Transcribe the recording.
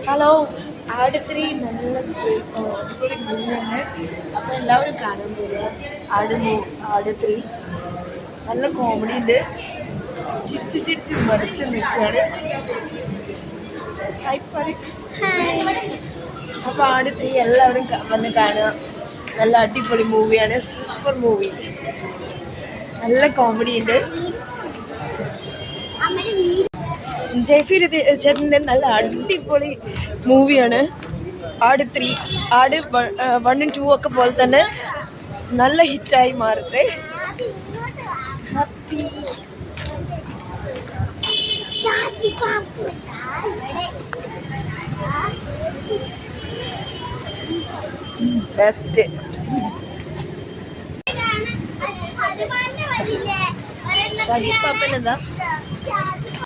Hello, ആട് 3 നല്ല അടിപൊളി മൂവിയാണ്. അപ്പോൾ എല്ലാവരും കാണാൻ പോവുക. ആട് 3 നല്ല കോമഡി ഉണ്ട്. ചിരിച്ച് മടുത്ത് നിൽക്കുകയാണ്. അപ്പോൾ ആട് 3 എല്ലാവരും വന്ന് കാണുക. നല്ല അടിപൊളി മൂവിയാണ്. Super movie. നല്ല കോമഡി ഉണ്ട്. ജയസൂര്യ ചേട്ടൻ്റെ നല്ല അടിപൊളി മൂവിയാണ് ആട് 3. ആട് 1 2 ഒക്കെ പോലെ തന്നെ നല്ല ഹിറ്റായി മാറട്ടെ. Happy best. ഷാജി പാപ്പൻ എന്താ